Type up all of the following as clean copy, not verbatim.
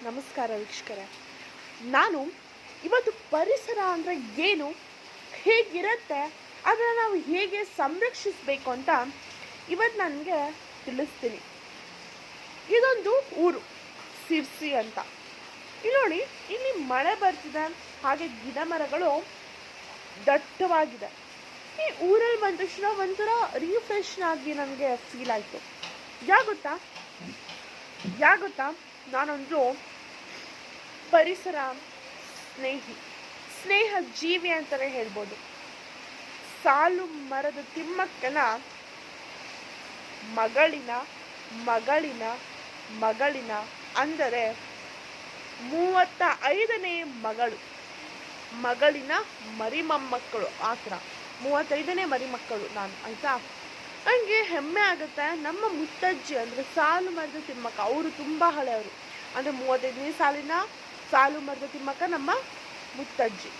ನಮಸ್ಕಾರ ವೀಕ್ಷಕರೇ. ನಾನು ಇವತ್ತು ಪರಿಸರ ಅಂದರೆ ಏನು, ಹೇಗಿರುತ್ತೆ, ಅದನ್ನು ನಾವು ಹೇಗೆ ಸಂರಕ್ಷಿಸಬೇಕು ಅಂತ ಇವತ್ತು ನನಗೆ ತಿಳಿಸ್ತೀನಿ. ಇದೊಂದು ಊರು, ಸಿರ್ಸಿ ಅಂತ. ಇಲ್ಲಿ ನೋಡಿ, ಇಲ್ಲಿ ಮಳೆ ಬರ್ತಿದೆ, ಹಾಗೆ ಗಿಡ ಮರಗಳು ದಟ್ಟವಾಗಿದೆ. ಈ ಊರಲ್ಲಿ ಬಂದ ತಕ್ಷಣ ಒಂಥರ ರಿಫ್ರೆಶ್ ಆಗಿ ನನಗೆ ಫೀಲ್ ಆಯಿತು. ಯಾಗೊತ್ತಾ ನಾನೊಂದು ಪರಿಸರ ಸ್ನೇಹ ಜೀವಿ ಅಂತಲೇ ಹೇಳ್ಬೋದು. ಸಾಲು ಮರದ ತಿಮ್ಮಕ್ಕನ ಮಗಳಿನ ಮಗಳಿನ ಮಗಳಿನ ಅಂದರೆ 35ನೇ ಮಗಳಿನ ಮರಿಮೊಮ್ಮಕ್ಕಳು, ಆ ಥರ 35ನೇ ಮರಿಮಕ್ಕಳು ನಾನು, ಆಯಿತಾ. ನನಗೆ ಹೆಮ್ಮೆ ಆಗುತ್ತೆ. ನಮ್ಮ ಮುತ್ತಜ್ಜಿ ಅಂದರೆ ಸಾಲು ಮರದ ತಿಮ್ಮಕ್ಕ, ಅವರು ತುಂಬ ಹಳೆಯವರು, ಅಂದರೆ 35ನೇ ಸಾಲು ಮರದ ತಿಮ್ಮಕ್ಕ ನಮ್ಮ ಮುತ್ತಜ್ಜಿ.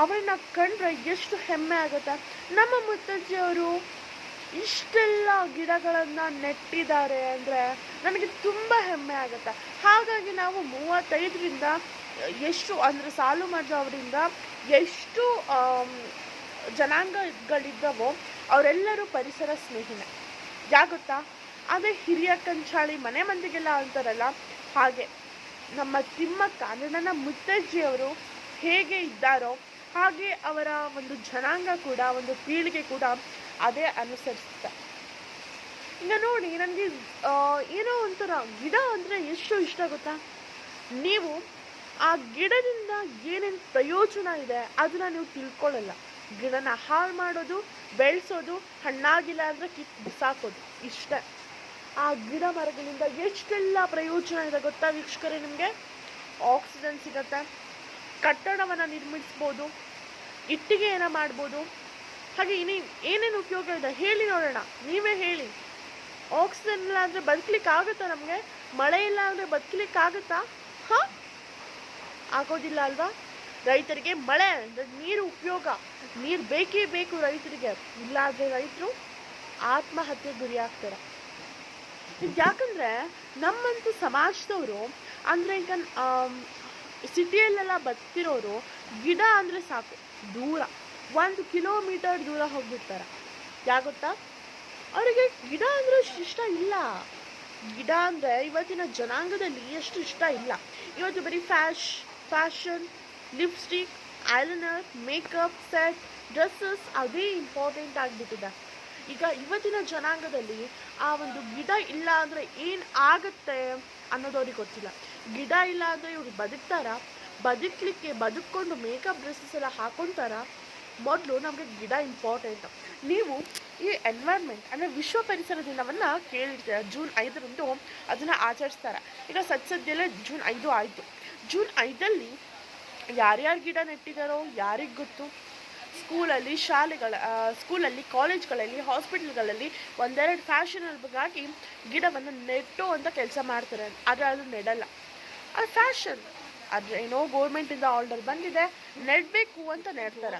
ಅವಳನ್ನ ಕಂಡ್ರೆ ಎಷ್ಟು ಹೆಮ್ಮೆ ಆಗುತ್ತೆ. ನಮ್ಮ ಮುತ್ತಜ್ಜಿಯವರು ಇಷ್ಟೆಲ್ಲ ಗಿಡಗಳನ್ನು ನೆಟ್ಟಿದ್ದಾರೆ ಅಂದರೆ ನನಗೆ ತುಂಬ ಹೆಮ್ಮೆ ಆಗುತ್ತೆ. ಹಾಗಾಗಿ ನಾವು 35ರಿಂದ ಎಷ್ಟು ಅಂದರೆ ಸಾಲು ಮರದ ಅವರಿಂದ ಎಷ್ಟು ಜನಾಂಗಗಳಿದ್ದವೋ ಅವರೆಲ್ಲರೂ ಪರಿಸರ ಸ್ನೇಹಿನೇ. ಯಾಗೊತ್ತಾ, ಅದೇ ಹಿರಿಯ ಕಂಚಾಳಿ ಮನೆ ಮಂದಿಗೆಲ್ಲ ಅಂತಾರಲ್ಲ, ಹಾಗೆ ನಮ್ಮ ತಿಮ್ಮಕ್ಕ ಅಂದರೆ ನನ್ನ ಮುತ್ತಜ್ಜಿಯವರು ಹೇಗೆ ಇದ್ದಾರೋ ಹಾಗೆ ಅವರ ಒಂದು ಜನಾಂಗ ಕೂಡ, ಒಂದು ಪೀಳಿಗೆ ಕೂಡ ಅದೇ ಅನುಸರಿಸುತ್ತೆ. ಈಗ ನೋಡಿ, ನನಗೆ ಏನೋ ಒಂಥರ ಗಿಡ ಅಂದರೆ ಎಷ್ಟು ಇಷ್ಟ ಗೊತ್ತಾ. ನೀವು ಆ ಗಿಡದಿಂದ ಏನೇನು ಪ್ರಯೋಜನ ಇದೆ ಅದನ್ನು ನೀವು ತಿಳ್ಕೊಳ್ಳಲ್ಲ. ಗಿಡನ ಹಾಳು ಮಾಡೋದು, ಬೆಳೆಸೋದು, ಹಣ್ಣಾಗಿಲ್ಲ ಅಂದರೆ ಬಿಸಾಕೋದು, ಇಷ್ಟೇ. ಆ ಗಿಡ ಮರಗಳಿಂದ ಎಷ್ಟೆಲ್ಲ ಪ್ರಯೋಜನ ಇದೆ ಗೊತ್ತಾ ವೀಕ್ಷಕರೇ. ನಿಮಗೆ ಆಕ್ಸಿಜನ್ ಸಿಗತ್ತೆ, ಕಟ್ಟಡವನ್ನು ನಿರ್ಮಿಸ್ಬೋದು, ಇಟ್ಟಿಗೆಯನ್ನು ಮಾಡ್ಬೋದು, ಹಾಗೆ ಏನೇನು ಉಪಯೋಗ ಇದೆ ಹೇಳಿ ನೋಡೋಣ, ನೀವೇ ಹೇಳಿ. ಆಕ್ಸಿಜನ್ ಇಲ್ಲ ಅಂದರೆ ಬದುಕಲಿಕ್ಕಾಗುತ್ತಾ ನಮಗೆ? ಮಳೆ ಇಲ್ಲ ಅಂದರೆ ಬದುಕಲಿಕ್ಕಾಗುತ್ತಾ? ಆಗೋದಿಲ್ಲ ಅಲ್ವಾ. ರೈತರಿಗೆ ಮಳೆ ಅಂದರೆ ನೀರು ಉಪಯೋಗ, ನೀರು ಬೇಕೇ ಬೇಕು ರೈತರಿಗೆ. ಇಲ್ಲ ಆದರೆ ರೈತರು ಆತ್ಮಹತ್ಯೆ ಗುರಿ ಆಗ್ತಾರೆ. ಯಾಕಂದರೆ ನಮ್ಮಂತೂ ಸಮಾಜದವರು ಅಂದರೆ ಈಗ ಸಿಟಿಯಲ್ಲೆಲ್ಲ ಬದುಕಿರೋರು ಗಿಡ ಅಂದರೆ ಸಾಕು, ದೂರ 1 ಕಿಲೋಮೀಟರ್ ದೂರ ಹೋಗ್ಬಿಡ್ತಾರೆ. ಯಾಗೊತ್ತಾ, ಅವರಿಗೆ ಗಿಡ ಅಂದರೆ ಇಷ್ಟ ಇಲ್ಲ. ಗಿಡ ಅಂದರೆ ಇವತ್ತಿನ ಜನಾಂಗದಲ್ಲಿ ಎಷ್ಟು ಇಷ್ಟ ಇಲ್ಲ. ಇವತ್ತು ಬರೀ fashion, lipstick, eyeliner, makeup set, dresses ಅದೇ ಇಂಪಾರ್ಟೆಂಟ್ ಆಗಿಬಿಟ್ಟಿದೆ. ಈಗ ಇವತ್ತಿನ ಜನಾಂಗದಲ್ಲಿ ಆ ಒಂದು ಗಿಡ ಇಲ್ಲ ಅಂದರೆ ಏನು ಆಗುತ್ತೆ ಅನ್ನೋದವ್ರಿಗೆ ಗೊತ್ತಿಲ್ಲ. ಗಿಡ ಇಲ್ಲ ಅಂದರೆ ಇವ್ರು ಬದುಕ್ತಾರಾ? ಬದುಕ್ಕೊಂಡು ಮೇಕಪ್ ಡ್ರೆಸ್ಸಸ್ ಎಲ್ಲ ಹಾಕೊತಾರ? ಮೊದಲು ನಮಗೆ ಗಿಡ ಇಂಪಾರ್ಟೆಂಟ್. ನೀವು ಈ ಎನ್ವೈರ್ಮೆಂಟ್ ಅಂದರೆ ವಿಶ್ವ ಪರಿಸರ ದಿನವನ್ನು ಕೇಳಿರ್ತೀರ. ಜೂನ್ 5ರಂದು ಅದನ್ನು ಆಚರಿಸ್ತಾರೆ. ಈಗ ಸದ್ಯದಲ್ಲೇ ಜೂನ್ 5 ಆಯಿತು. ಜೂನ್ 5ರಲ್ಲಿ ಯಾರ್ಯಾರು ಗಿಡ ನೆಟ್ಟಿದ್ದಾರೋ ಯಾರಿಗೆ ಗೊತ್ತು. ಸ್ಕೂಲಲ್ಲಿ, ಕಾಲೇಜ್ಗಳಲ್ಲಿ, ಹಾಸ್ಪಿಟಲ್ಗಳಲ್ಲಿ ಒಂದೆರಡು ಫ್ಯಾಷನಲ್ಗಾಗಿ ಗಿಡವನ್ನು ನೆಟ್ಟು ಅಂತ ಕೆಲಸ ಮಾಡ್ತಾರೆ. ಆದರೆ ಅದು ನೆಡಲ್ಲ, ಅದು ಫ್ಯಾಷನ್. ಆದರೆ ಏನೋ ಗೋರ್ಮೆಂಟಿಂದ ಆರ್ಡರ್ ಬಂದಿದೆ, ನೆಡಬೇಕು ಅಂತ ನೆಡ್ತಾರೆ.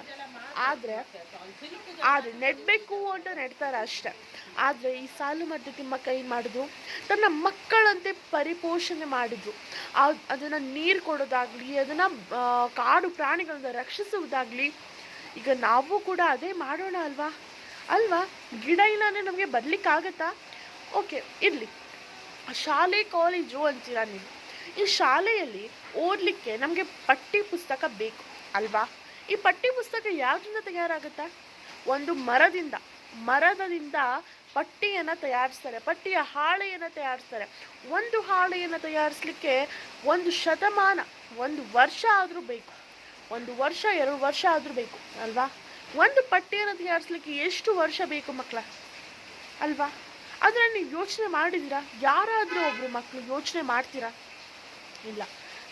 ಆದರೆ ನೆಡಬೇಕು ಅಂತ ನೆಡ್ತಾರೆ ಅಷ್ಟೆ. ಆದರೆ ಈ ಸಾಲು ಮರದ ತಿಮ್ಮಕ್ಕ ಏನು ಮಾಡಿದ್ರು, ತನ್ನ ಮಕ್ಕಳಂತೆ ಪರಿಪೋಷಣೆ ಮಾಡಿದ್ರು. ಅದನ್ನು ನೀರು ಕೊಡೋದಾಗಲಿ, ಅದನ್ನು ಕಾಡು ಪ್ರಾಣಿಗಳಿಂದ ರಕ್ಷಿಸುವುದಾಗಲಿ. ಈಗ ನಾವು ಕೂಡ ಅದೇ ಮಾಡೋಣ ಅಲ್ವಾ. ಗಿಡ ಇಲ್ಲ ಅಂದರೆ ನಮಗೆ ಬರಲಿಕ್ಕಾಗತ್ತಾ? ಓಕೆ, ಇರಲಿ. ಶಾಲೆ, ಕಾಲೇಜು ಅಂತೀರಾ ನೀವು. ಈ ಶಾಲೆಯಲ್ಲಿ ಓದಲಿಕ್ಕೆ ನಮಗೆ ಪಠ್ಯ ಪುಸ್ತಕ ಬೇಕು ಅಲ್ವಾ. ಈ ಪಠ್ಯ ಪುಸ್ತಕ ಯಾವುದರಿಂದ ತಯಾರಾಗುತ್ತಾ? ಒಂದು ಮರದಿಂದ ಪಟ್ಟಿಯನ್ನು ತಯಾರಿಸ್ತಾರೆ, ಪಟ್ಟಿಯ ಹಾಳೆಯನ್ನು ತಯಾರಿಸ್ತಾರೆ. ಒಂದು ಹಾಳೆಯನ್ನು ತಯಾರಿಸಲಿಕ್ಕೆ 1 ಶತಮಾನ, 1 ವರ್ಷ ಆದರೂ ಬೇಕು, 1 ವರ್ಷ 2 ವರ್ಷ ಆದರೂ ಬೇಕು ಅಲ್ವಾ. ಒಂದು ಪಟ್ಟಿಯನ್ನು ತಯಾರಿಸಲಿಕ್ಕೆ ಎಷ್ಟು ವರ್ಷ ಬೇಕು ಮಕ್ಕಳ ಅಲ್ವಾ. ಆದರೆ ನೀವು ಯೋಚನೆ ಮಾಡಿದ್ದೀರಾ? ಯಾರಾದರೂ ಒಬ್ಬರು ಮಕ್ಕಳು ಯೋಚನೆ ಮಾಡ್ತೀರಾ? ಇಲ್ಲ.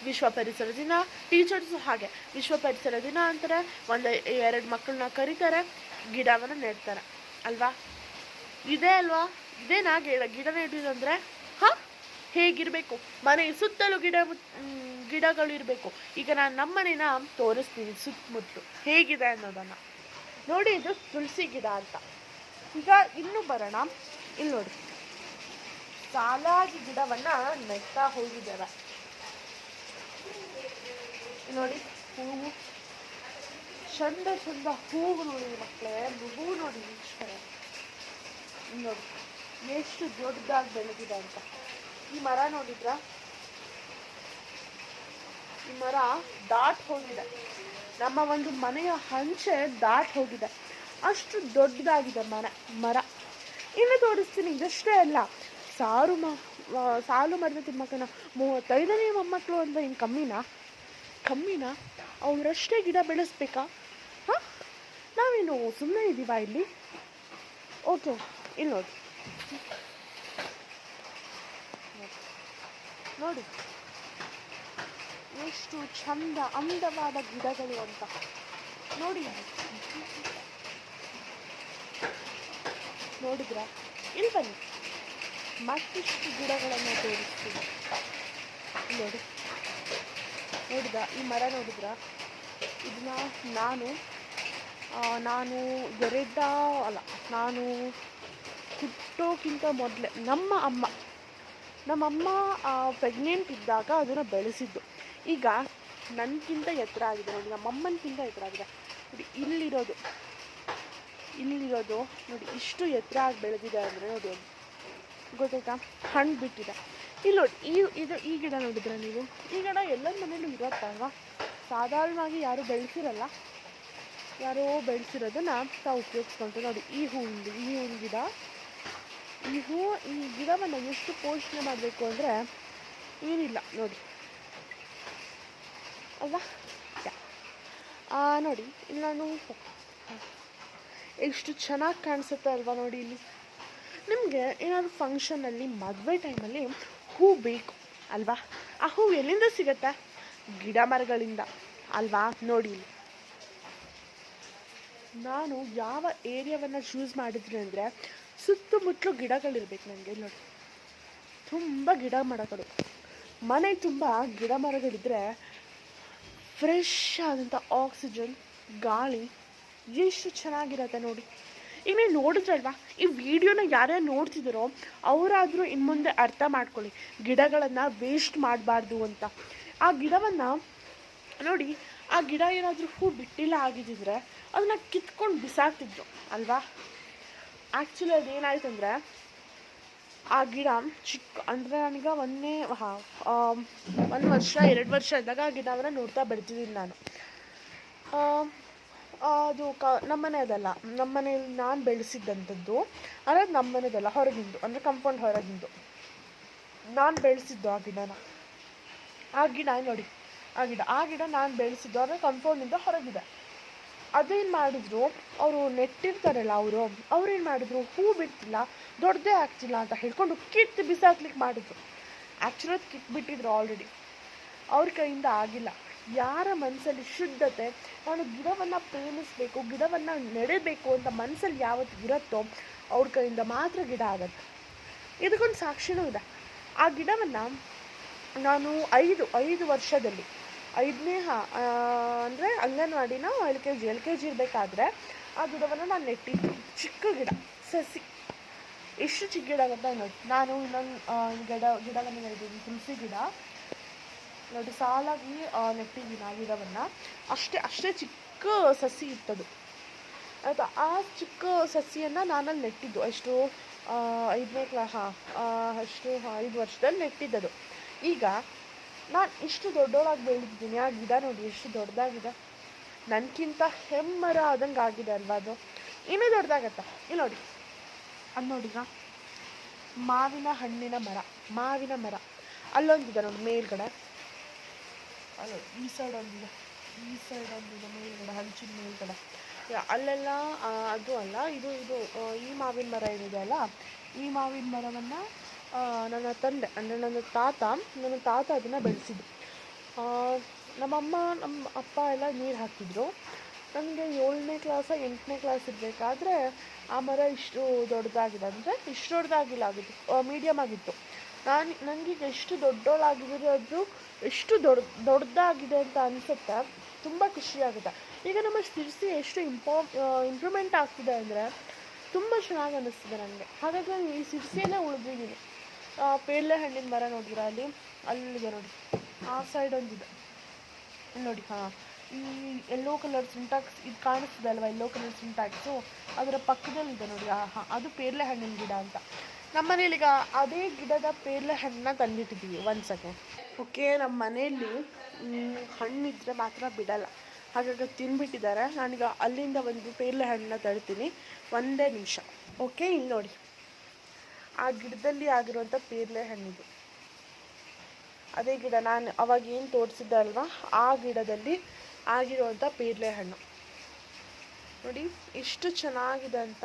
ವಿಶ್ವ ಪರಿಸರ ದಿನ, ಟೀಚರ್ಸು ಹಾಗೆ ವಿಶ್ವ ಪರಿಸರ ದಿನ ಅಂತಾರೆ, 1-2 ಮಕ್ಕಳನ್ನ ಕರೀತಾರೆ, ಗಿಡವನ್ನು ನೆಡ್ತಾರೆ ಅಲ್ವಾ. ಇದೇನಾ ಗಿಡ ನೆಡೋದಂದರೆ? ಹೇಗಿರಬೇಕು? ಮನೆ ಸುತ್ತಲೂ ಗಿಡಗಳಿರಬೇಕು. ಈಗ ನಾನು ನಮ್ಮ ಮನೇನ ತೋರಿಸ್ತೀನಿ ಸುತ್ತಮುತ್ತಲು ಹೇಗಿದೆ ಅನ್ನೋದನ್ನು ನೋಡಿ. ಇದು ತುಳಸಿ ಗಿಡ ಅಂತ. ಈಗ ಇನ್ನೂ ಬರೋಣ, ಇಲ್ಲಿ ನೋಡಿ, ಸಾಲಾಗಿ ಗಿಡವನ್ನು ನೆಡ್ತಾ ಹೋಗಿದ್ದೇವೆ. ನೋಡಿ ಹೂವು, ಚಂದ ಚಂದ ಹೂವು ನೋಡಿ ಮಕ್ಕಳೇ, ಹೂವು ನೋಡಿ ವೀಕ್ಷಕರೇ. ನೋಡಿ ಎಷ್ಟು ದೊಡ್ಡದಾಗಿ ಬೆಳೆದಿದೆ ಅಂತ. ಈ ಮರ ನೋಡಿದ್ರ, ಈ ಮರ ದಾಟ್ ಹೋಗಿದೆ, ನಮ್ಮ ಒಂದು ಮನೆಯ ಹಂಚೆ ದಾಟ್ ಹೋಗಿದೆ, ಅಷ್ಟು ದೊಡ್ಡದಾಗಿದೆ ಮರ. ಇನ್ನು ತೋರಿಸ್ತೀನಿ. ಇದಷ್ಟೇ ಅಲ್ಲ, ಸಾಲು ಮರದ ತಿಮ್ಮಕ್ಕನ 35ನೇ ಮೊಮ್ಮಕ್ಕಳು ಅಂತ ಇನ್ನು ಕಮ್ಮಿನಾ? ಅವರಷ್ಟೇ ಗಿಡ ಬೆಳೆಸ್ಬೇಕಾ? ಹಾಂ, ನಾವೇನು ಸುಮ್ಮನೆ ಇದ್ದೀವಾ ಇಲ್ಲಿ? ಓಕೆ, ಇಲ್ಲಿ ನೋಡಿ ಎಷ್ಟು ಚಂದ ಅಂದವಾದ ಗಿಡಗಳು ಅಂತ ನೋಡಿ. ನೋಡಿದ್ರ? ಇಲ್ಲಿ ಬನ್ನಿ, ಮತ್ತಿಷ್ಟು ಗಿಡಗಳನ್ನು ತೋರಿಸ್ತೀನಿ. ನೋಡಿದ ಈ ಮರ ನೋಡಿದ್ರ? ಇದನ್ನ ನಾನು ಹುಟ್ಟೋಕ್ಕಿಂತ ಮೊದಲೇ ನಮ್ಮ ಅಮ್ಮ ಪ್ರೆಗ್ನೆಂಟ್ ಇದ್ದಾಗ ಅದನ್ನು ಬೆಳೆಸಿದ್ದು. ಈಗ ನನಗಿಂತ ಎತ್ತರ ಆಗಿದೆ ನೋಡಿ, ನಮ್ಮಮ್ಮನಕ್ಕಿಂತ ಎತ್ತರ ಆಗಿದೆ ನೋಡಿ. ಇಲ್ಲಿರೋದು ನೋಡಿ, ಇಷ್ಟು ಎತ್ತರ ಆಗಿ ಬೆಳೆದಿದೆ ಅಂದರೆ ನೋಡಿ, ಅದು ಗೊತ್ತಾಯ್ತಾ? ಹಣ್ಣು ಬಿಟ್ಟಿದೆ. ಇಲ್ಲಿ ನೋಡಿ, ಈ ಗಿಡ ನೋಡಿದ್ರೆ ನೀವು, ಈ ಗಿಡ ಎಲ್ಲರ ಮನೇಲೂ ಇರುತ್ತಲ್ವ, ಸಾಧಾರಣವಾಗಿ ಯಾರೂ ಬೆಳೆಸಿರಲ್ಲ, ಯಾರೋ ಬೆಳೆಸಿರೋದನ್ನ ತಾವು ಉಪಯೋಗಿಸ್ಕೊಳ್ತಾರೆ ನೋಡಿ. ಈ ಹೂವಿನ ಗಿಡ, ಈ ಗಿಡವನ್ನು ಎಷ್ಟು ಪೋಷಣೆ ಮಾಡಬೇಕು ಅಂದರೆ ಏನಿಲ್ಲ ನೋಡಿ ಅಲ್ವಾ. ನೋಡಿ ಇಲ್ಲಿ ನಾನು ಎಷ್ಟು ಚೆನ್ನಾಗಿ ಕಾಣಿಸುತ್ತೆ ಅಲ್ವಾ ನೋಡಿ. ಇಲ್ಲಿ ನಿಮಗೆ ಏನಾದರೂ ಫಂಕ್ಷನಲ್ಲಿ, ಮದುವೆ ಟೈಮಲ್ಲಿ ಹೂ ಬೇಕು ಅಲ್ವಾ? ಆ ಹೂ ಎಲ್ಲಿಂದ ಸಿಗತ್ತೆ? ಗಿಡ ಮರಗಳಿಂದ ಅಲ್ವಾ? ನೋಡಿ ಇಲ್ಲಿ ನಾನು ಯಾವ ಏರಿಯಾವನ್ನು ಚೂಸ್ ಮಾಡಿದ್ರಿ ಅಂದರೆ, ಸುತ್ತಮುತ್ತಲು ಗಿಡಗಳಿರ್ಬೇಕು ನನಗೆ. ನೋಡಿ ತುಂಬ ಗಿಡ ಮರಗಳು, ಮನೆ ತುಂಬ ಗಿಡ ಮರಗಳಿದ್ರೆ ಫ್ರೆಶ್ ಆದಂಥ ಆಕ್ಸಿಜನ್ ಗಾಳಿ ಎಷ್ಟು ಚೆನ್ನಾಗಿರತ್ತೆ ನೋಡಿ. ಈಗ ನೀವು ನೋಡಿದ್ರಲ್ವಾ, ಈ ವಿಡಿಯೋನ ಯಾರ್ಯಾರು ನೋಡ್ತಿದ್ದೀರೋ ಅವರಾದರೂ ಇನ್ನು ಮುಂದೆ ಅರ್ಥ ಮಾಡ್ಕೊಳ್ಳಿ, ಗಿಡಗಳನ್ನು ವೇಸ್ಟ್ ಮಾಡಬಾರ್ದು ಅಂತ. ಆ ಗಿಡವನ್ನು ನೋಡಿ, ಆ ಗಿಡ ಏನಾದರೂ ಹೂ ಬಿಟ್ಟಿಲ್ಲ ಆಗಿದ್ದಿದ್ರೆ ಅದನ್ನು ಕಿತ್ಕೊಂಡು ಬಿಸಾಕ್ತಿದ್ರು ಅಲ್ವಾ. ಆ್ಯಕ್ಚುಲಿ ಅದೇನಾಯ್ತು ಅಂದರೆ, ಆ ಗಿಡ ಅಂದರೆ ನನಗೆ 1 ವರ್ಷ 2 ವರ್ಷ ಇದ್ದಾಗ ಆ ಗಿಡವನ್ನು ನೋಡ್ತಾ ಬೆಳೆದಿದ್ದೀನಿ ನಾನು. ಅದು ನಮ್ಮನೆ ಅದಲ್ಲ, ನಮ್ಮನೇಲಿ ನಾನು ಬೆಳೆಸಿದ್ದಂಥದ್ದು. ಅಂದರೆ ನಮ್ಮನೆದಲ್ಲ, ಹೊರಗಿಂದು, ಅಂದರೆ ಕಂಪೌಂಡ್ ಹೊರಗಿಂದು ನಾನು ಬೆಳೆಸಿದ್ದು ಆ ಗಿಡನ. ನೋಡಿ, ಆ ಗಿಡ ನಾನು ಬೆಳೆಸಿದ್ದು, ಅಂದರೆ ಕಂಪೌಂಡಿಂದ ಹೊರಗಿದೆ. ಅದೇನು ಮಾಡಿದ್ರು, ಅವರು ನೆಟ್ಟಿರ್ತಾರಲ್ಲ ಅವ್ರೇನು ಮಾಡಿದ್ರು, ಹೂ ಬಿಡ್ತಿಲ್ಲ, ದೊಡ್ಡದೇ ಆಗ್ತಿಲ್ಲ ಅಂತ ಹೇಳ್ಕೊಂಡು ಕಿತ್ತು ಬಿಸಾಕ್ಲಿಕ್ಕೆ ಮಾಡಿದ್ರು. ಆ್ಯಕ್ಚುಲಿ ಅದು ಕಿತ್ಬಿಟ್ಟಿದ್ರು ಆಲ್ರೆಡಿ, ಅವ್ರ ಕೈಯಿಂದ ಆಗಿಲ್ಲ. ಯಾರ ಮನಸ್ಸಲ್ಲಿ ಶುದ್ಧತೆ, ನಾನು ಗಿಡವನ್ನು ಪ್ರೇಮಿಸಬೇಕು, ಗಿಡವನ್ನು ನೆಡಬೇಕು ಅಂತ ಮನಸ್ಸಲ್ಲಿ ಯಾವತ್ತು ಇರುತ್ತೋ ಅವ್ರ ಕೈಯಿಂದ ಮಾತ್ರ ಗಿಡ ಆಗತ್ತೆ. ಇದಕ್ಕೊಂದು ಸಾಕ್ಷಿನೂ ಇದೆ. ಆ ಗಿಡವನ್ನು ನಾನು 5 ವರ್ಷದಲ್ಲಿ 5ನೇ ಅಂದರೆ ಅಂಗನವಾಡಿನ ಎಲ್ ಕೆ ಜಿ ಇರಬೇಕಾದ್ರೆ ಆ ಗಿಡವನ್ನು ನಾನು ನೆಟ್ಟಿದ್ದು. ಚಿಕ್ಕ ಗಿಡ, ಸಸಿ, ಎಷ್ಟು ಚಿಕ್ಕ ಗಿಡ ಆಗುತ್ತೆ ನೋಡಿ. ನಾನು ಇನ್ನೊಂದು ಗಿಡವನ್ನು ನೆಟ್ಟಿದ್ದೀನಿ, ತುಳಸಿ ಗಿಡ ನೋಡಿ, ಸಾಲಾಗಿ ನೆಟ್ಟಿದ್ದೀನಿ ಆ ಗಿಡವನ್ನು. ಅಷ್ಟೇ ಚಿಕ್ಕ ಸಸಿ ಇತ್ತದು ಆಯಿತಾ. ಆ ಚಿಕ್ಕ ಸಸಿಯನ್ನು ನಾನಲ್ಲಿ ನೆಟ್ಟಿದ್ದು ಎಷ್ಟು 5ನೇ ಕ್ಲಾಸ್ 5 ವರ್ಷದಲ್ಲಿ ನೆಟ್ಟಿದ್ದದು. ಈಗ ನಾನು ಇಷ್ಟು ದೊಡ್ಡೋಳಾಗಿ ಬೆಳೆದಿದ್ದೀನಿ. ಆ ಗಿಡ ನೋಡಿ ಎಷ್ಟು ದೊಡ್ಡದಾಗಿದೆ, ನನಗಿಂತ ಹೆಮ್ಮರ ಆದಂಗೆ ಆಗಿದೆ ಅಲ್ವಾ. ಅದು ಇನ್ನೂ ದೊಡ್ಡದಾಗತ್ತ. ಇಲ್ಲಿ ನೋಡಿ, ಅದು ನೋಡಿಗ ಮಾವಿನ ಮರ ಅಲ್ಲೊಂದಿದೆ ನೋಡಿ ಮೇಲ್ಗಡೆ, ಅಲ್ಲ ಈ ಸೈಡ್ ಒಂದಿದೆ ಮೇಲ್ಗಡೆ, ಹಂಚಿನ ಮೇಲ್ಗಡೆ. ಅಲ್ಲೆಲ್ಲ ಅದು ಅಲ್ಲ, ಇದು ಈ ಮಾವಿನ ಮರ ಏನಿದೆ ಅಲ್ಲ, ಈ ಮಾವಿನ ಮರವನ್ನು ನನ್ನ ತಂದೆ ಅಂದರೆ ನನ್ನ ತಾತ ಅದನ್ನು ಬೆಳೆಸಿದ್ದು. ನಮ್ಮ ಅಪ್ಪ ಎಲ್ಲ ನೀರು ಹಾಕಿದ್ರು. ನನಗೆ 7ನೇ ಕ್ಲಾಸ 8ನೇ ಕ್ಲಾಸ್ ಇರಬೇಕಾದ್ರೆ ಆ ಮರ ಇಷ್ಟು ದೊಡ್ಡದಾಗಿದೆ, ಅಂದರೆ ಇಷ್ಟು ದೊಡ್ಡದಾಗಿಲ್ಲ, ಆಗಿತ್ತು ಮೀಡಿಯಮ್ ಆಗಿತ್ತು. ನನಗೀಗ ಎಷ್ಟು ದೊಡ್ಡೋಳಾಗಿರೋದು, ಎಷ್ಟು ದೊಡ್ಡದಾಗಿದೆ ಅಂತ ಅನಿಸುತ್ತೆ. ತುಂಬ ಖುಷಿಯಾಗುತ್ತೆ. ಈಗ ನಮ್ಮ ಸಿರ್ಸಿ ಎಷ್ಟು ಇಂಪ್ರೂವ್ಮೆಂಟ್ ಆಗ್ತಿದೆ ಅಂದರೆ ತುಂಬ ಚೆನ್ನಾಗಿ ಅನ್ನಿಸ್ತಿದೆ ನನಗೆ. ಹಾಗಾಗಿ ನಾನು ಈ ಸಿರ್ಸಿಯನ್ನೇ ಉಳಿದಿದ್ದೀನಿ. ಪೇರಳೆ ಹಣ್ಣಿನ ಮರ ನೋಡಿದ್ರೆ ಅಲ್ಲಿದೆ ನೋಡಿ, ಆ ಸೈಡ್ ಒಂದಿದೆ ನೋಡಿ. ಹಾಂ, ಈ ಯೆಲ್ಲೋ ಕಲರ್ ಸಿಂಟ್ಯಾಕ್ಸ್ ಇದು ಕಾಣಿಸ್ತಿದೆ ಅಲ್ವಾ, ಯೆಲ್ಲೋ ಕಲರ್ ಸಿಂಟ್ಯಾಕ್ಸು, ಅದರ ಪಕ್ಕದಲ್ಲಿದೆ ನೋಡಿ. ಹಾಂ, ಅದು ಪೇರ್ಲೆ ಹಣ್ಣಿನ ಗಿಡ ಅಂತ. ನಮ್ಮ ಮನೇಲಿ ಈಗ ಅದೇ ಗಿಡದ ಪೇರ್ಲೆ ಹಣ್ಣನ್ನ ತಂದಿಟ್ಟಿದ್ದೀವಿ. ಒಂದು ಸೆಕೆಂಡ್. ಓಕೆ, ನಮ್ಮ ಮನೆಯಲ್ಲಿ ಹಣ್ಣಿದ್ರೆ ಮಾತ್ರ ಬಿಡಲ್ಲ, ಹಾಗಾಗಿ ತಿಂದ್ಬಿಟ್ಟಿದ್ದಾರೆ. ನಾನೀಗ ಅಲ್ಲಿಂದ ಒಂದು ಪೇರ್ಲೆ ಹಣ್ಣನ್ನ ತರ್ತೀನಿ. ಒಂದೇ ನಿಮಿಷ. ಓಕೆ, ಇಲ್ಲಿ ನೋಡಿ, ಆ ಗಿಡದಲ್ಲಿ ಆಗಿರುವಂಥ ಪೇರ್ಲೆ ಹಣ್ಣಿದು ಅದೇ ಗಿಡ. ನಾನು ಅವಾಗ ಏನು ತೋರಿಸಿದ್ದೆ ಅಲ್ವಾ, ಆ ಗಿಡದಲ್ಲಿ ಆಗಿರುವಂಥ ಪೇರ್ಲೆ ಹಣ್ಣು ನೋಡಿ. ಎಷ್ಟು ಚೆನ್ನಾಗಿದೆ ಅಂತ,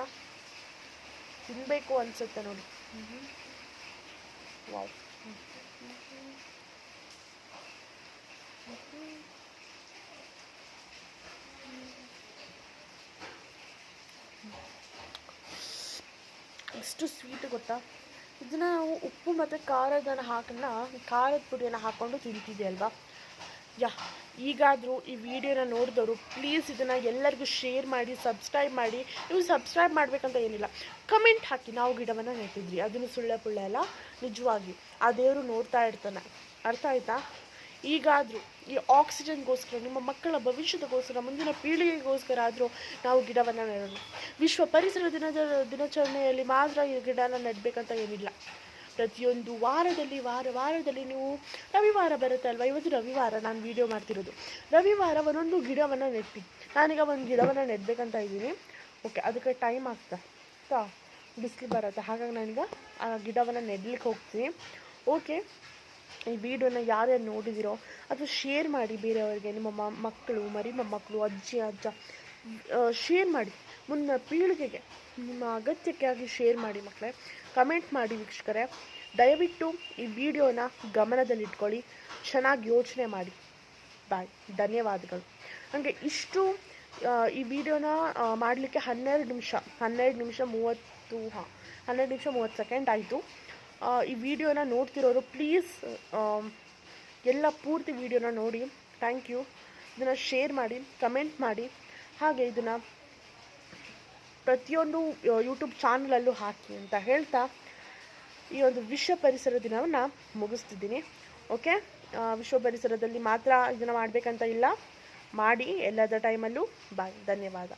ತಿನ್ನಬೇಕು ಅನಿಸುತ್ತೆ ನೋಡಿ. ವಾವ್. ಎಷ್ಟು ಸ್ವೀಟ್ ಗೊತ್ತಾ. ಇದನ್ನು ನಾವು ಉಪ್ಪು ಮತ್ತು ಖಾರದ ಪುಡಿಯನ್ನು ಹಾಕ್ಕೊಂಡು ತಿಂತಿದ್ದೆ ಅಲ್ವಾ. ಈಗಾದರೂ ಈ ವಿಡಿಯೋನ ನೋಡಿದವರು ಪ್ಲೀಸ್ ಇದನ್ನು ಎಲ್ಲರಿಗೂ ಶೇರ್ ಮಾಡಿ, ಸಬ್ಸ್ಕ್ರೈಬ್ ಮಾಡಿ. ನೀವು ಸಬ್ಸ್ಕ್ರೈಬ್ ಮಾಡಬೇಕಂತ ಏನಿಲ್ಲ, ಕಮೆಂಟ್ ಹಾಕಿ ನಾವು ಗಿಡವನ್ನು ನೆಟ್ಟಿದ್ರಿ, ಅದನ್ನು ಸುಳ್ಳೆ ಪುಳ್ಳೆ ಅಲ್ಲ, ನಿಜವಾಗಿ ಆ ದೇವರು ನೋಡ್ತಾ ಇರ್ತಾನೆ. ಅರ್ಥ ಆಯ್ತಾ? ಈಗಾದರೂ ಈ ಆಕ್ಸಿಜನ್ಗೋಸ್ಕರ, ನಿಮ್ಮ ಮಕ್ಕಳ ಭವಿಷ್ಯದಗೋಸ್ಕರ, ಮುಂದಿನ ಪೀಳಿಗೆಗೋಸ್ಕರ ಆದರೂ ನಾವು ಗಿಡವನ್ನು ನೆಡೋಣ. ವಿಶ್ವ ಪರಿಸರ ದಿನಾಚರಣೆಯಲ್ಲಿ ಮಾತ್ರ ಈ ಗಿಡನ ನೆಡಬೇಕಂತ ಏನಿಲ್ಲ. ಪ್ರತಿಯೊಂದು ವಾರದಲ್ಲಿ ನೀವು ರವಿವಾರ ಬರುತ್ತೆ ಅಲ್ವಾ, ಇವತ್ತು ರವಿವಾರ ನಾನು ವಿಡಿಯೋ ಮಾಡ್ತಿರೋದು, ರವಿವಾರ ಒಂದೊಂದು ಗಿಡವನ್ನು ನೆಟ್ಟಿ. ನಾನೀಗ ಒಂದು ಗಿಡವನ್ನು ನೆಡಬೇಕಂತ ಇದ್ದೀನಿ. ಓಕೆ, ಅದಕ್ಕೆ ಟೈಮ್ ಆಗ್ತಾ ಬಿಸಿಲು ಬರುತ್ತೆ, ಹಾಗಾಗಿ ನಾನೀಗ ಆ ಗಿಡವನ್ನು ನೆಡ್ಲಿಕ್ಕೆ ಹೋಗ್ತೀನಿ. ಓಕೆ, ಈ ವಿಡಿಯೋನ ಯಾರ್ಯಾರು ನೋಡಿದಿರೋ ಅಥವಾ ಶೇರ್ ಮಾಡಿ ಬೇರೆಯವರಿಗೆ, ನಿಮ್ಮ ಮಕ್ಕಳು, ಮರಿ ಮೊಮ್ಮಕ್ಕಳು, ಅಜ್ಜಿ ಅಜ್ಜ ಶೇರ್ ಮಾಡಿ. ಮುಂದಿನ ಪೀಳಿಗೆಗೆ ನಿಮ್ಮ ಅಗತ್ಯಕ್ಕಾಗಿ ಶೇರ್ ಮಾಡಿ ಮಕ್ಕಳೇ. ಕಮೆಂಟ್ ಮಾಡಿ ವೀಕ್ಷಕರೇ. ದಯವಿಟ್ಟು ಈ ವಿಡಿಯೋನ ಗಮನದಲ್ಲಿಟ್ಕೊಳ್ಳಿ, ಚೆನ್ನಾಗಿ ಯೋಚನೆ ಮಾಡಿ. ಬಾಯ್, ಧನ್ಯವಾದಗಳು. ಹಾಗೆ ಇಷ್ಟು ಈ ವಿಡಿಯೋನ ಮಾಡಲಿಕ್ಕೆ 12 ನಿಮಿಷ 30 ಸೆಕೆಂಡ್ ಆಯಿತು. ಈ ವಿಡಿಯೋನ ನೋಡ್ತಿರೋರು ಪ್ಲೀಸ್ ಎಲ್ಲ ಪೂರ್ತಿ ವಿಡಿಯೋನ ನೋಡಿ. Thank you. ಇದನ್ನು ಶೇರ್ ಮಾಡಿ, ಕಮೆಂಟ್ ಮಾಡಿ, ಹಾಗೆ ಇದನ್ನು ಪ್ರತಿಯೊಂದು ಯೂಟ್ಯೂಬ್ ಚಾನಲಲ್ಲೂ ಹಾಕಿ ಅಂತ ಹೇಳ್ತಾ ಈ ಒಂದು ವಿಶ್ವ ಪರಿಸರ ದಿನವನ್ನು ಮುಗಿಸ್ತಿದ್ದೀನಿ. ಓಕೆ, ವಿಶ್ವ ಪರಿಸರದಲ್ಲಿ ಮಾತ್ರ ಇದನ್ನು ಮಾಡಬೇಕಂತ ಇಲ್ಲ, ಮಾಡಿ ಎಲ್ಲದ ಟೈಮಲ್ಲೂ. ಬಾಯ್, ಧನ್ಯವಾದ.